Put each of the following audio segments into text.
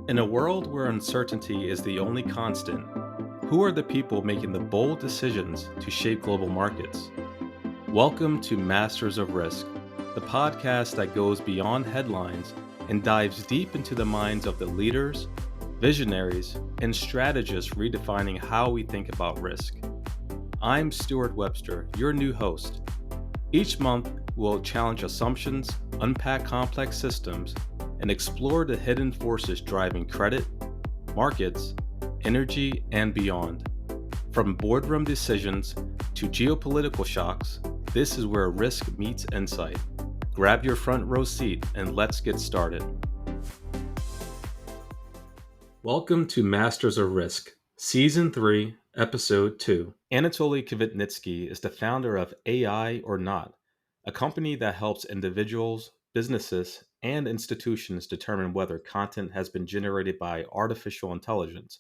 In a world where uncertainty is the only constant, who are the people making the bold decisions to shape global markets? Welcome to Masters of Risk, the podcast that goes beyond headlines and dives deep into the minds of the leaders, visionaries, and strategists redefining how we think about risk. I'm Stewart Webster, your new host. Each month, we'll challenge assumptions, unpack complex systems, and explore the hidden forces driving credit, markets, energy, and beyond. From boardroom decisions to geopolitical shocks, this is where risk meets insight. Grab your front row seat and let's get started. Welcome to Masters of Risk, Season 3, Episode 2. Anatoly Kvitnitsky is the founder of AI or Not, a company that helps individuals, businesses, and institutions determine whether content has been generated by artificial intelligence.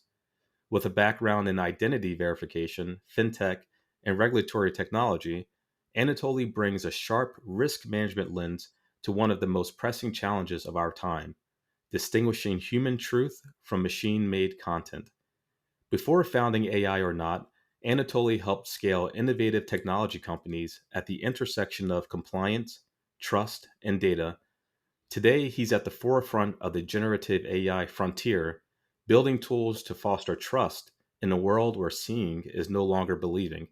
With a background in identity verification, fintech, and regulatory technology, Anatoly brings a sharp risk management lens to one of the most pressing challenges of our time: distinguishing human truth from machine made content. Before founding AI or Not, Anatoly helped scale innovative technology companies at the intersection of compliance, trust, and data. Today, he's at the forefront of the generative AI frontier, building tools to foster trust in a world where seeing is no longer believing.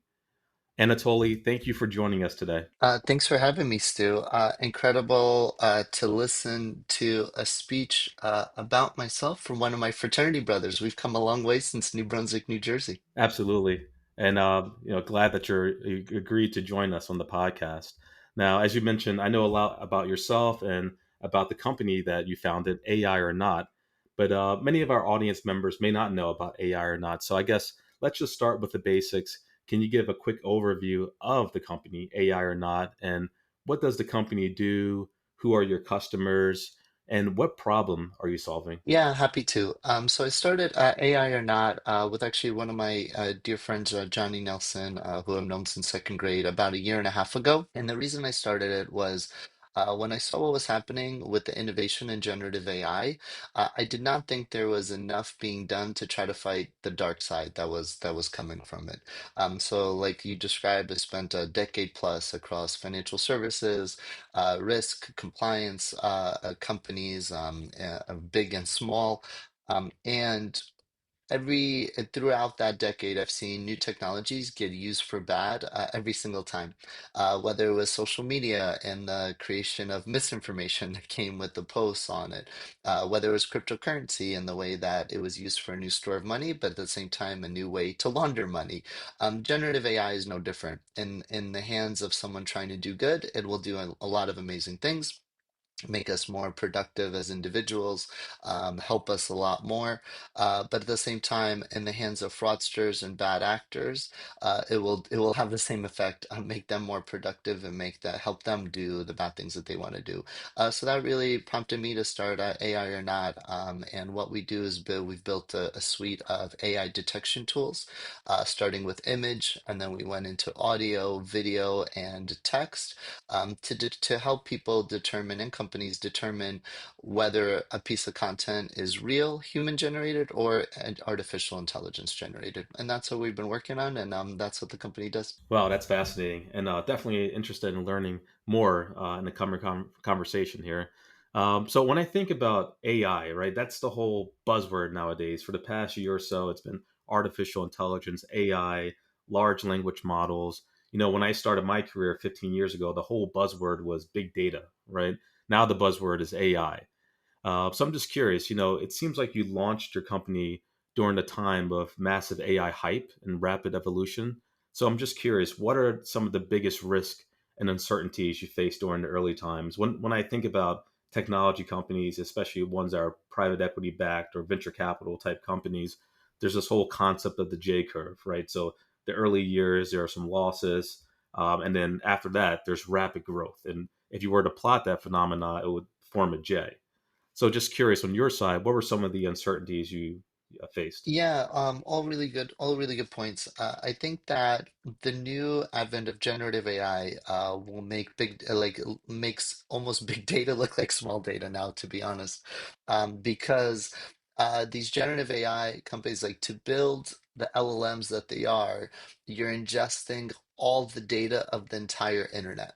Anatoly, thank you for joining us today. Thanks for having me, Stu. Incredible to listen to a speech about myself from one of my fraternity brothers. We've come a long way since New Brunswick, New Jersey. Absolutely. And glad that you agreed to join us on the podcast. Now, as you mentioned, I know a lot about yourself and about the company that you founded, AI or Not, but many of our audience members may not know about AI or Not. So I guess let's just start with the basics. Can you give a quick overview of the company, AI or Not, and what does the company do? Who are your customers? And what problem are you solving? Yeah, happy to. So I started AI or Not with actually one of my dear friends, Johnny Nelson, who I've known since second grade, about a year and a half ago. And the reason I started it was when I saw what was happening with the innovation in generative AI, I did not think there was enough being done to try to fight the dark side that was coming from it. So, like you described, I spent a decade plus across financial services, risk, compliance companies, big and small. And every throughout that decade, I've seen new technologies get used for bad every single time. Whether it was social media and the creation of misinformation that came with the posts on it, whether it was cryptocurrency and the way that it was used for a new store of money, but at the same time, a new way to launder money. Generative AI is no different. In the hands of someone trying to do good, it will do a lot of amazing things, make us more productive as individuals, help us a lot more. But at the same time, in the hands of fraudsters and bad actors, it will have the same effect, make them more productive and make that help them do the bad things that they want to do. So that really prompted me to start AI or Not. And what we do is we've built a suite of AI detection tools, starting with image, and then we went into audio, video, and text, to help people determine and companies determine whether a piece of content is real, human generated, or artificial intelligence generated. And that's what we've been working on, and that's what the company does. Wow, that's fascinating, and definitely interested in learning more in the coming conversation here. So when I think about AI, right, that's the whole buzzword nowadays. For the past year or so, it's been artificial intelligence, AI, large language models. When I started my career 15 years ago, the whole buzzword was big data, right? Now the buzzword is AI. So I'm just curious. It seems like you launched your company during a time of massive AI hype and rapid evolution. So I'm just curious, what are some of the biggest risks and uncertainties you faced during the early times? When I think about technology companies, especially ones that are private equity backed or venture capital type companies, there's this whole concept of the J curve, right? So the early years, there are some losses. And then after that, there's rapid growth. And if you were to plot that phenomena, it would form a J. So just curious on your side, what were some of the uncertainties you faced? Yeah, all really good points. I think that the new advent of generative AI will make makes almost big data look like small data now, to be honest, because these generative AI companies, like to build the LLMs that they are, you're ingesting all the data of the entire internet.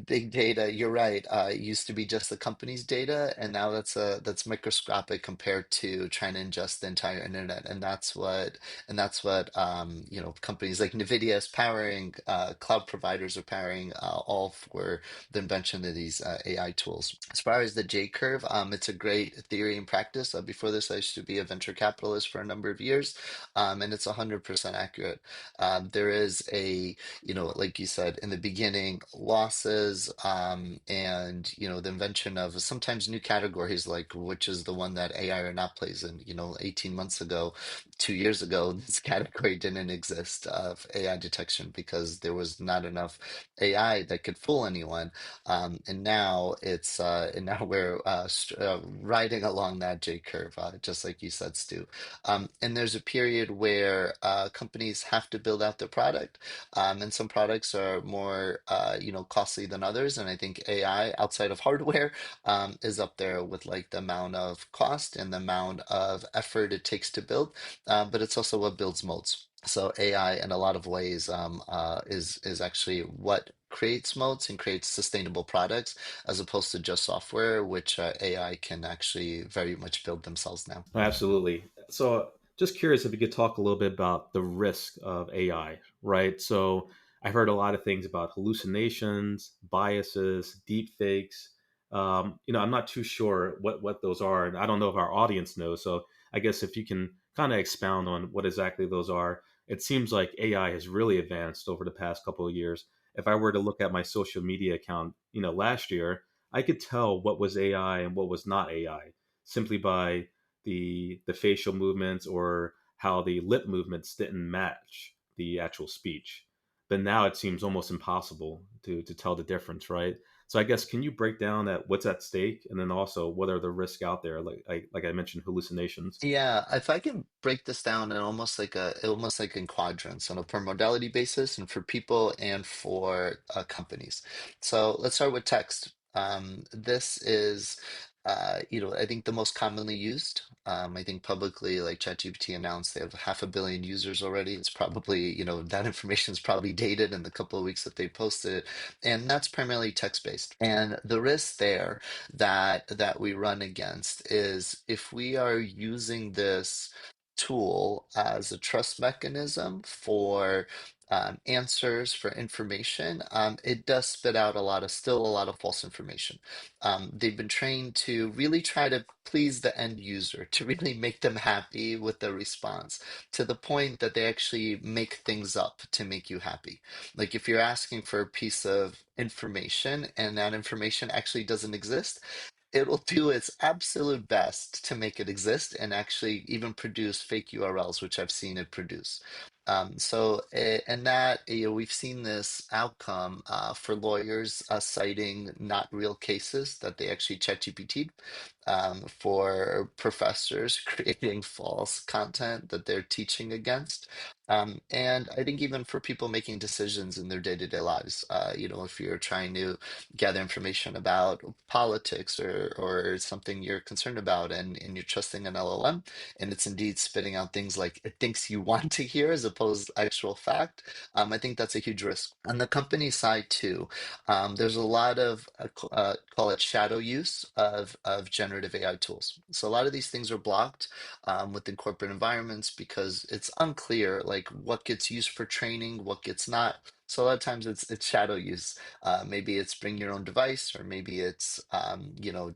Big data, you're right. It used to be just the company's data, and now that's microscopic compared to trying to ingest the entire internet. And that's what companies like NVIDIA is powering, cloud providers are powering, all for the invention of these AI tools. As far as the J curve, it's a great theory and practice. Before this, I used to be a venture capitalist for a number of years, and it's 100% accurate. There is like you said, in the beginning, losses, and the invention of sometimes new categories, like which is the one that AI or not plays in. 18 months ago, 2 years ago, this category didn't exist of AI detection because there was not enough AI that could fool anyone. And now we're riding along that J curve, just like you said, Stu. And there's a period where companies have to build out their product, and some products are more costly than others. And I think AI outside of hardware is up there with like the amount of cost and the amount of effort it takes to build, but it's also what builds moats. So AI, in a lot of ways, is actually what creates moats and creates sustainable products, as opposed to just software, which AI can actually very much build themselves now. Absolutely. So, just curious if you could talk a little bit about the risk of AI, right? So, I've heard a lot of things about hallucinations, biases, deep fakes. I'm not too sure what those are, and I don't know if our audience knows. So, I guess if you can kind of expound on what exactly those are. It seems like AI has really advanced over the past couple of years. If I were to look at my social media account, last year, I could tell what was AI and what was not AI simply by the facial movements or how the lip movements didn't match the actual speech. But now it seems almost impossible to tell the difference, right? So I guess can you break down that what's at stake, and then also what are the risks out there, like I mentioned, hallucinations. Yeah, if I can break this down in almost like in quadrants on a per modality basis, and for people and for companies. So let's start with text. This is, I think the most commonly used. I think publicly, like ChatGPT announced, they have 500 million users already. It's probably, that information is probably dated in the couple of weeks that they posted it, and that's primarily text-based. And the risk there that we run against is if we are using this tool as a trust mechanism for answers for information, it does spit out still a lot of false information. They've been trained to really try to please the end user, to really make them happy with the response, to the point that they actually make things up to make you happy. Like if you're asking for a piece of information and that information actually doesn't exist, it will do its absolute best to make it exist and actually even produce fake URLs, which I've seen it produce. And that, we've seen this outcome for lawyers citing not real cases that they actually ChatGPT'd, for professors creating false content that they're teaching against. And I think even for people making decisions in their day-to-day lives, if you're trying to gather information about politics or something you're concerned about, and you're trusting an LLM, and it's indeed spitting out things like it thinks you want to hear as opposed to actual fact. I think that's a huge risk. On the company side too, there's a lot of call it shadow use of generative AI tools. So a lot of these things are blocked within corporate environments because it's unclear like what gets used for training, what gets not. So a lot of times it's shadow use. Maybe it's bring your own device, or maybe it's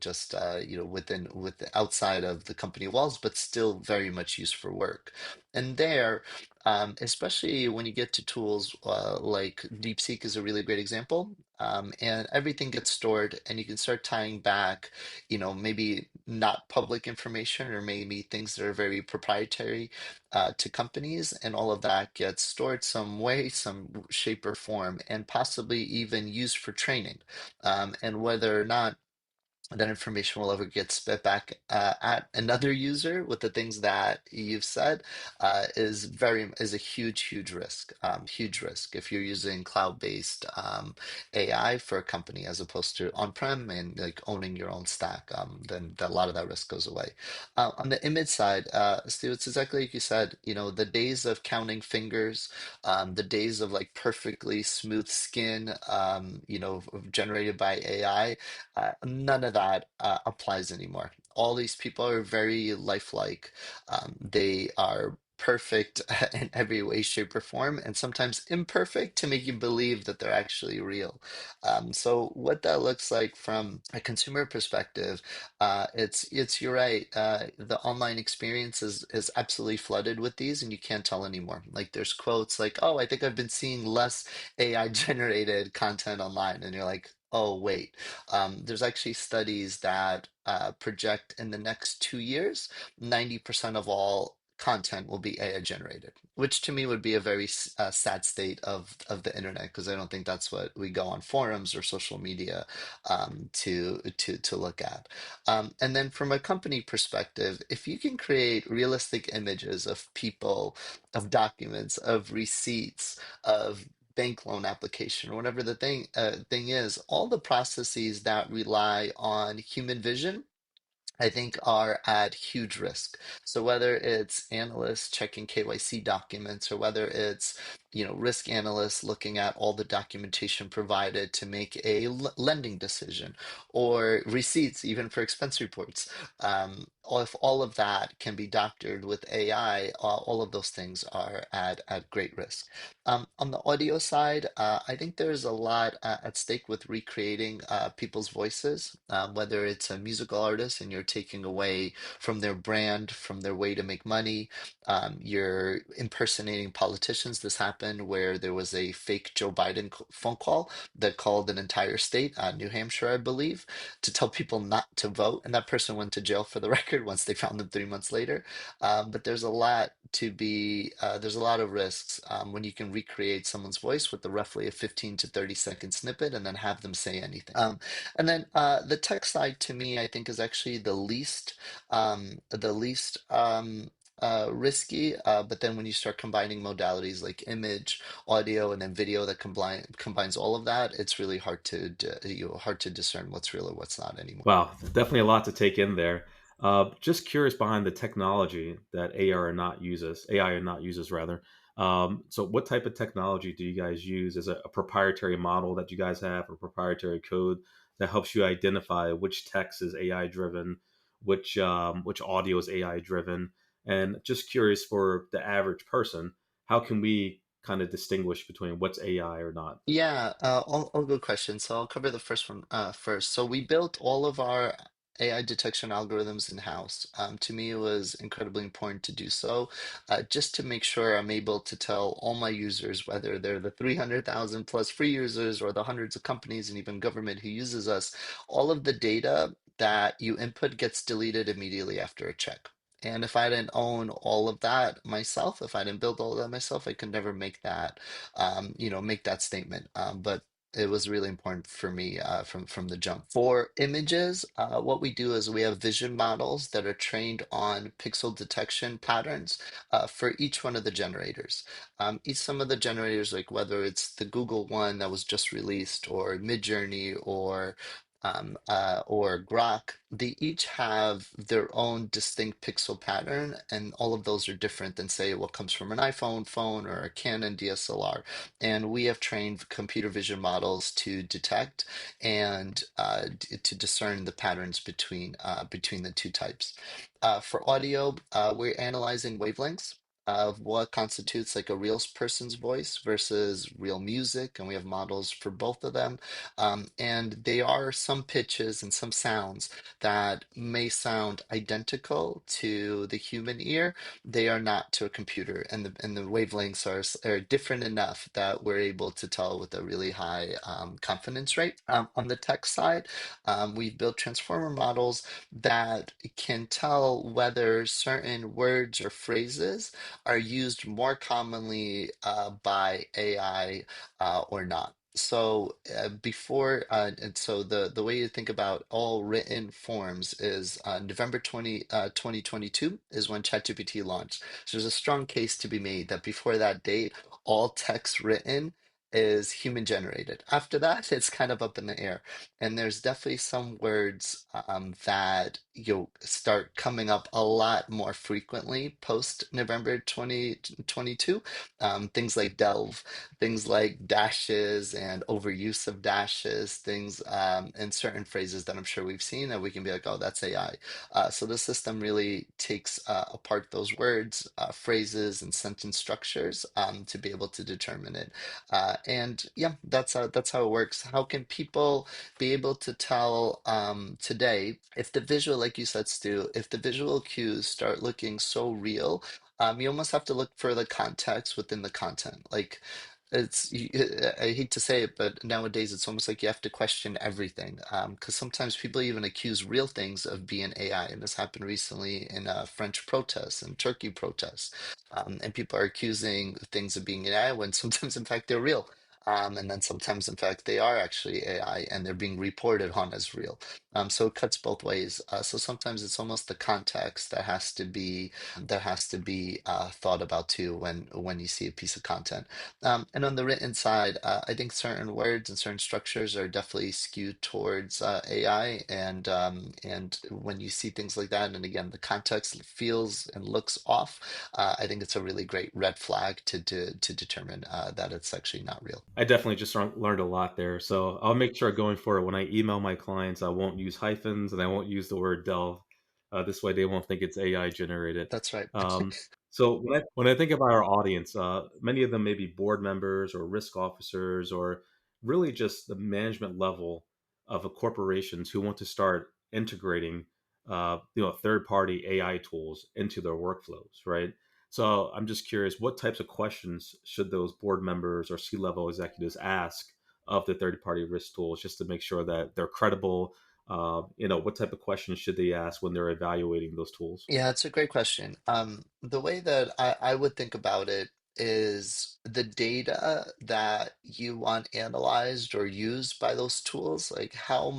just with outside of the company walls, but still very much used for work. And there, especially when you get to tools like DeepSeek is a really great example. And everything gets stored, and you can start tying back, maybe not public information, or maybe things that are very proprietary to companies, and all of that gets stored some way, some shape or form, and possibly even used for training. And whether or not that information will ever get spit back at another user with the things that you've said is a huge risk. Huge risk if you're using cloud-based AI for a company as opposed to on-prem and like owning your own stack. Then a lot of that risk goes away. On the image side, Stu, it's exactly like you said. You know, the days of counting fingers, the days of like perfectly smooth skin, generated by AI, none of that applies anymore. All these people are very lifelike. They are perfect in every way, shape, or form, and sometimes imperfect to make you believe that they're actually real. So what that looks like from a consumer perspective, it's you're right. The online experience is absolutely flooded with these, and you can't tell anymore. Like there's quotes like, "Oh, I think I've been seeing less AI generated content online," and you're like, "Oh, wait." There's actually studies that project in the next 2 years, 90% of all content will be AI generated, which to me would be a very sad state of the internet because I don't think that's what we go on forums or social media to look at. And then from a company perspective, if you can create realistic images of people, of documents, of receipts, of bank loan application or whatever the thing is, all the processes that rely on human vision I think are at huge risk. So whether it's analysts checking KYC documents or whether it's, risk analysts looking at all the documentation provided to make a lending decision or receipts even for expense reports. If all of that can be doctored with AI, all of those things are at great risk. On the audio side, I think there's a lot at stake with recreating people's voices, whether it's a musical artist and you're taking away from their brand, from their way to make money. You're impersonating politicians. This happened where there was a fake Joe Biden phone call that called an entire state, New Hampshire, I believe, to tell people not to vote. And that person went to jail for the record once they found them 3 months later. But there's a lot of risks when you can recreate someone's voice with the roughly a 15 to 30-second snippet and then have them say anything. And then the tech side to me, I think, is actually the least risky. But then when you start combining modalities like image, audio, and then video that combines all of that, it's really hard to discern what's real or what's not anymore. Wow, definitely a lot to take in there. Just curious behind the technology that AI or not uses rather. So, what type of technology do you guys use? Is it a proprietary model that you guys have, or proprietary code that helps you identify which text is AI driven, which audio is AI driven? And just curious for the average person, how can we kind of distinguish between what's AI or not? Yeah, all good questions. So I'll cover the first one first. So we built all of our AI detection algorithms in-house. To me, it was incredibly important to do so, just to make sure I'm able to tell all my users, whether they're the 300,000 plus free users or the hundreds of companies and even government who uses us, all of the data that you input gets deleted immediately after a check. And if I didn't own all of that myself, if I didn't build all of that myself, I could never make that statement. But it was really important for me from the jump. For images, what we do is we have vision models that are trained on pixel detection patterns for each one of the generators. Each some of the generators, like whether it's the Google one that was just released, or Midjourney, or Grok, they each have their own distinct pixel pattern, and all of those are different than, say, what comes from an iPhone phone or a Canon DSLR. And we have trained computer vision models to detect and to discern the patterns between the two types. For audio, we're analyzing wavelengths of what constitutes like a real person's voice versus real music, and we have models for both of them. And they are some pitches and some sounds that may sound identical to the human ear. They are not to a computer, and the wavelengths are different enough that we're able to tell with a really high confidence rate. On the tech side, we've built transformer models that can tell whether certain words or phrases are used more commonly by AI or not. And so the way you think about all written forms is November 2022 is when ChatGPT launched. So there's a strong case to be made that before that date, all text written is human generated. After that, it's kind of up in the air. And there's definitely some words that you'll start coming up a lot more frequently post November 2022. Things like delve, things like dashes and overuse of dashes, things and certain phrases that I'm sure we've seen that we can be like, oh, that's AI. So the system really takes apart those words, phrases, and sentence structures to be able to determine it. And yeah, that's how it works. How can people be able to tell today if the visual, like you said, Stu, if the visual cues start looking so real, you almost have to look for the context within the content. Like I hate to say it, but nowadays it's almost like you have to question everything. Because sometimes people even accuse real things of being AI, and this happened recently in French protests and Turkey protests. And people are accusing things of being AI when sometimes, in fact, they're real. And then sometimes, in fact, they are actually AI and they're being reported on as real. So it cuts both ways. So sometimes it's almost the context that has to be thought about too when you see a piece of content. And on the written side, I think certain words and certain structures are definitely skewed towards AI, and when you see things like that, and again the context feels and looks off, I think it's a really great red flag to determine that it's actually not real. I definitely just learned a lot there. So I'll make sure going forward when I email my clients, I won't use hyphens and I won't use the word delve. This way, they won't think it's AI generated. That's right. So when I think about our audience, many of them may be board members or risk officers or really just the management level of a corporations who want to start integrating, third party AI tools into their workflows, right? So I'm just curious, what types of questions should those board members or C-level executives ask of the third-party risk tools, just to make sure that they're credible? What type of questions should they ask when they're evaluating those tools? Yeah, it's a great question. The way that I would think about it is the data that you want analyzed or used by those tools, like how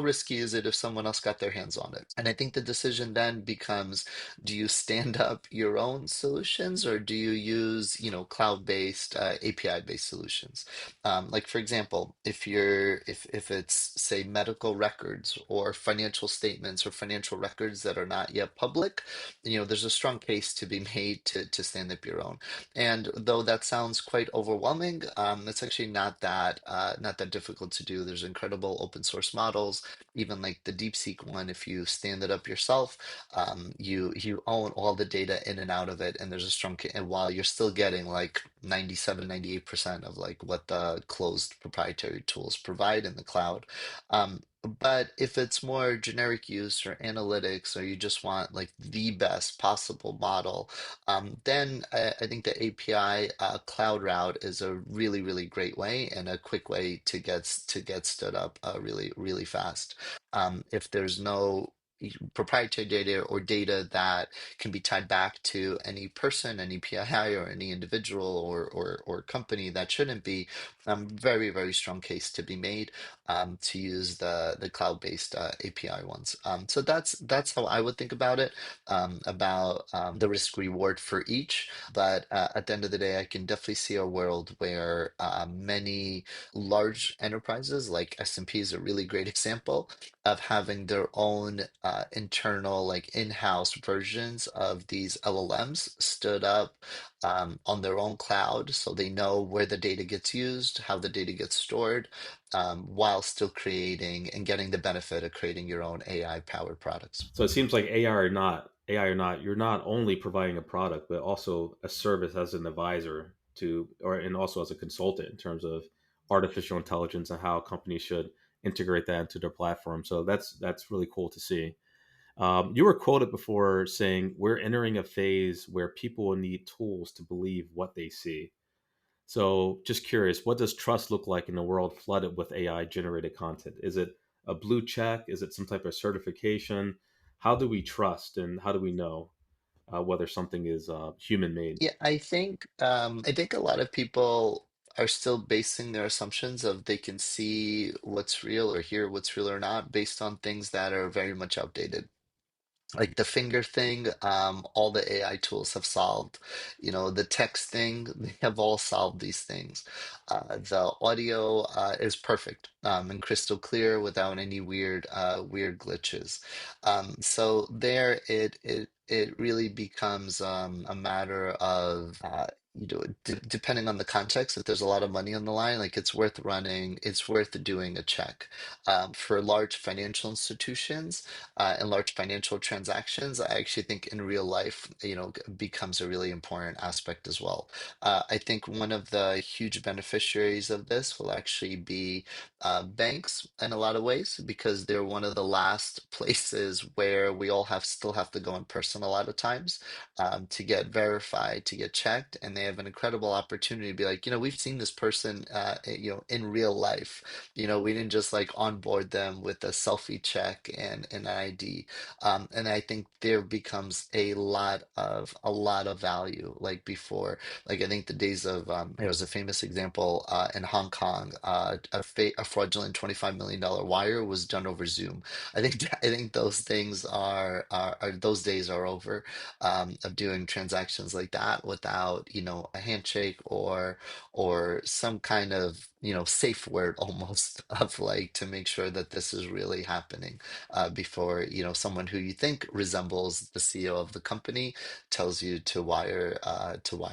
risky is it if someone else got their hands on it? And I think the decision then becomes, do you stand up your own solutions or do you use, cloud-based, API-based solutions? Like for example, if it's say medical records or financial statements or financial records that are not yet public, there's a strong case to be made to stand up your own. And though that sounds quite overwhelming, it's actually not that difficult to do. There's incredible open source models, even like the DeepSeek one. If you stand it up yourself, you own all the data in and out of it, and there's a strong and while you're still getting like 97, 98% of like what the closed proprietary tools provide in the cloud. But if it's more generic use or analytics, or you just want like the best possible model, then I think the API cloud route is a really, really great way and a quick way to get stood up really, really fast. If there's no proprietary data or data that can be tied back to any person, any PII, or any individual or company that shouldn't be, very, very strong case to be made to use the cloud-based API ones. So that's how I would think about it, about the risk reward for each. But at the end of the day, I can definitely see a world where many large enterprises, like S&P is a really great example, of having their own internal, like in-house versions of these LLMs stood up on their own cloud, so they know where the data gets used, how the data gets stored, while still creating and getting the benefit of creating your own AI-powered products. So it seems like AI or not, you're not only providing a product, but also a service as an advisor and also as a consultant in terms of artificial intelligence and how companies should integrate that into their platform. So that's really cool to see. You were quoted before saying, "We're entering a phase where people will need tools to believe what they see." So, just curious, what does trust look like in a world flooded with AI generated content? Is it a blue check? Is it some type of certification? How do we trust and how do we know whether something is human made? Yeah, I think a lot of people. are still basing their assumptions of they can see what's real or hear what's real or not based on things that are very much outdated. Like the finger thing, all the AI tools have solved. The text thing, they have all solved these things. The audio is perfect and crystal clear without any weird glitches. So there, it really becomes a matter of depending on the context. If there's a lot of money on the line, like it's worth doing a check. For large financial institutions and large financial transactions, I actually think in real life, becomes a really important aspect as well. I think one of the huge beneficiaries of this will actually be banks in a lot of ways because they're one of the last places where we all still have to go in person a lot of times to get verified, to get checked, and they have an incredible opportunity to be like, we've seen this person, in real life. We didn't just like onboard them with a selfie check and an ID. And I think there becomes a lot of value like before. Like I think the days of there was a famous example in Hong Kong, a fraudulent $25 million wire was done over Zoom. I think those things are those days are over of doing transactions like that without a handshake or some kind of safe word almost of like to make sure that this is really happening before someone who you think resembles the CEO of the company tells you to wire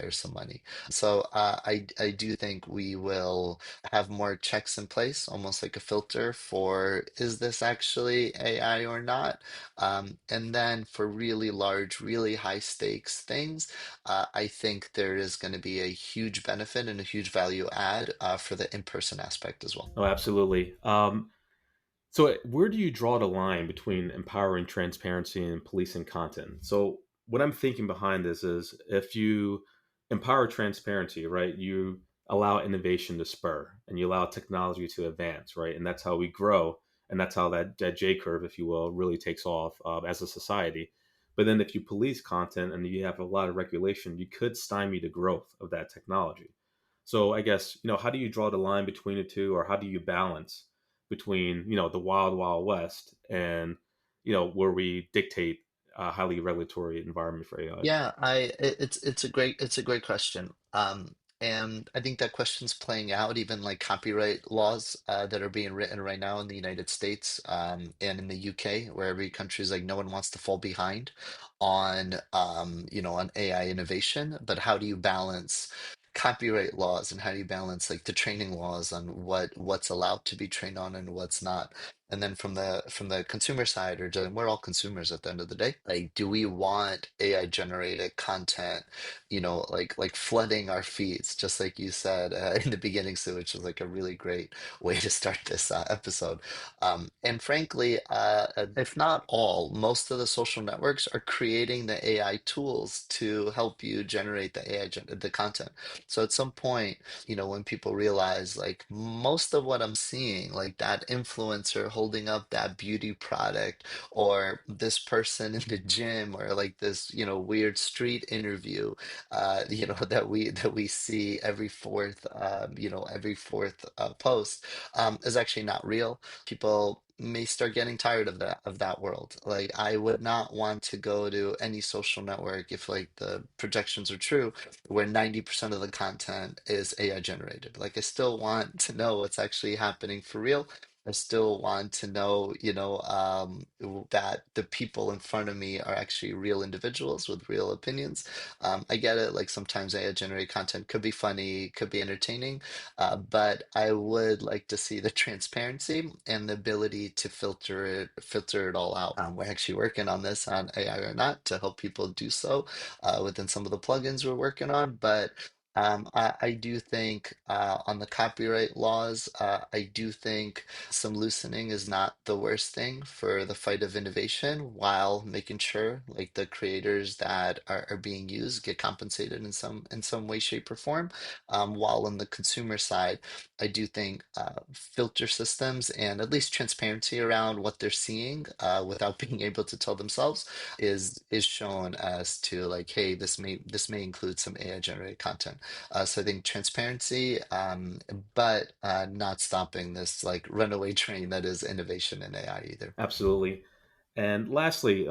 some money. So I do think we will have more checks in place, almost like a filter for is this actually AI or not? And then for really large, really high stakes things, I think there is going to be a huge benefit and a huge value add for the in-person aspect as well. Oh, absolutely. So, where do you draw the line between empowering transparency and policing content? So, what I'm thinking behind this is if you empower transparency, right, you allow innovation to spur and you allow technology to advance, right? And that's how we grow. And that's how that J curve, if you will, really takes off as a society. But then if you police content and you have a lot of regulation, you could stymie the growth of that technology. So I guess, how do you draw the line between the two, or how do you balance between, the wild, wild west and, where we dictate a highly regulatory environment for AI? Yeah, it's a great question. And I think that question's playing out even like copyright laws that are being written right now in the United States and in the UK, where every country is like no one wants to fall behind on AI innovation. But how do you balance copyright laws and how do you balance like the training laws on what's allowed to be trained on and what's not? And then from the consumer side, we're all consumers at the end of the day. Like, do we want AI generated content, like flooding our feeds, just like you said in the beginning, Sue, which was like a really great way to start this episode. And frankly, if not all, most of the social networks are creating the AI tools to help you generate the content. So at some point, when people realize like most of what I'm seeing, like that influencer holding up that beauty product or this person in the gym or like this, weird street interview, that we see every fourth post, is actually not real. People may start getting tired of that world. Like I would not want to go to any social network if like the projections are true where 90% of the content is AI generated. Like, I still want to know what's actually happening for real. I still want to know, that the people in front of me are actually real individuals with real opinions. I get it. Like, sometimes AI generated content could be funny, could be entertaining, but I would like to see the transparency and the ability to filter it all out. We're actually working on this on AI or not to help people do so within some of the plugins we're working on. But I do think on the copyright laws, I do think some loosening is not the worst thing for the fight of innovation while making sure like the creators that are being used get compensated in some way, shape, or form. While on the consumer side, I do think filter systems and at least transparency around what they're seeing without being able to tell themselves is shown as to like, hey, this may include some AI generated content. So I think transparency, but not stopping this like runaway train that is innovation in AI either. Absolutely. And lastly,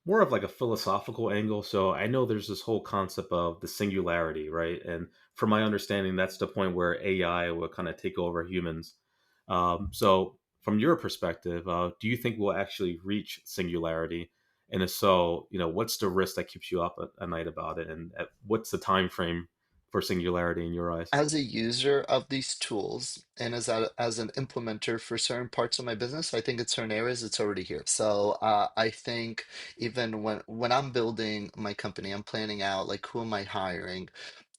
more of like a philosophical angle. So I know there's this whole concept of the singularity, right? And from my understanding, that's the point where AI will kind of take over humans. So, from your perspective, do you think we'll actually reach singularity? And if so, what's the risk that keeps you up at night about it? And what's the time frame for singularity in your eyes? As a user of these tools and as an implementer for certain parts of my business, I think in certain areas it's already here. So I think even when I'm building my company, I'm planning out like who am I hiring.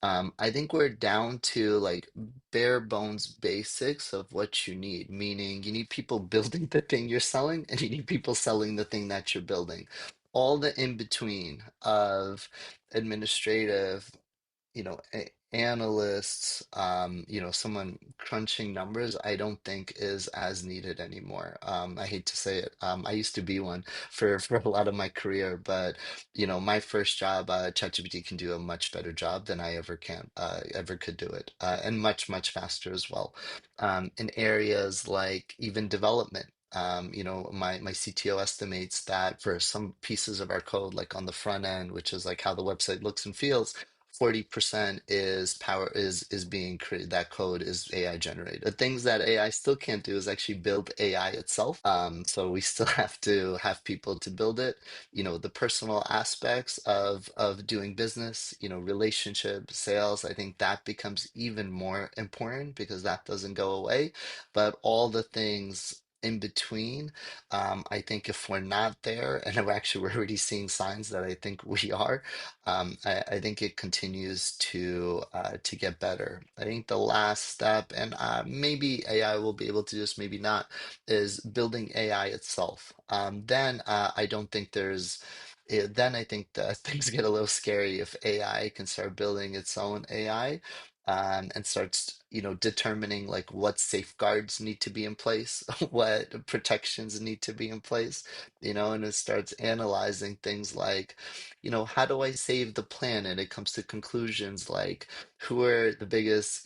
I think we're down to like bare bones basics of what you need, meaning you need people building the thing you're selling and you need people selling the thing that you're building. All the in between of administrative, analysts, someone crunching numbers, I don't think is as needed anymore. I hate to say it. I used to be one for a lot of my career, but my first job, ChatGPT can do a much better job than I ever could do it, and much, much faster as well. In areas like even development. My CTO estimates that for some pieces of our code, like on the front end, which is like how the website looks and feels, 40% is being created. That code is AI generated. The things that AI still can't do is actually build AI itself. So we still have to have people to build it. The personal aspects of doing business, relationship, sales, I think that becomes even more important because that doesn't go away. But all the things in between, I think if we're not there, and we're already seeing signs that I think we are, I think it continues to get better. I think the last step, and maybe AI will be able to just maybe not, is building AI itself. Then I don't think there's. Then I think that things get a little scary if AI can start building its own AI. And starts, determining like what safeguards need to be in place, what protections need to be in place, and it starts analyzing things like, how do I save the planet? It comes to conclusions like who are the biggest,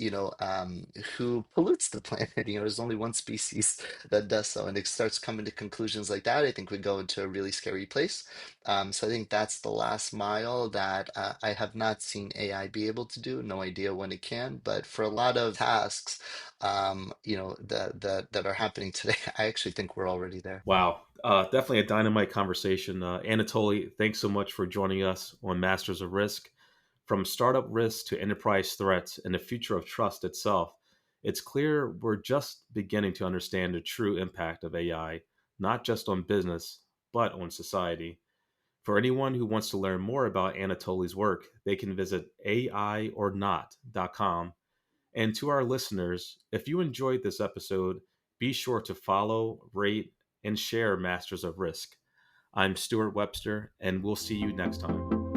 who pollutes the planet? There's only one species that does so, and it starts coming to conclusions like that. I think we go into a really scary place. So I think that's the last mile that I have not seen AI be able to do. No idea when it can, but for a lot of tasks, that are happening today, I actually think we're already there. Wow. Definitely a dynamite conversation. Anatoly, thanks so much for joining us on Masters of Risk. From startup risks to enterprise threats and the future of trust itself, it's clear we're just beginning to understand the true impact of AI, not just on business, but on society. For anyone who wants to learn more about Anatoly's work, they can visit aiornot.com. And to our listeners, if you enjoyed this episode, be sure to follow, rate, and share Masters of Risk. I'm Stewart Webster, and we'll see you next time.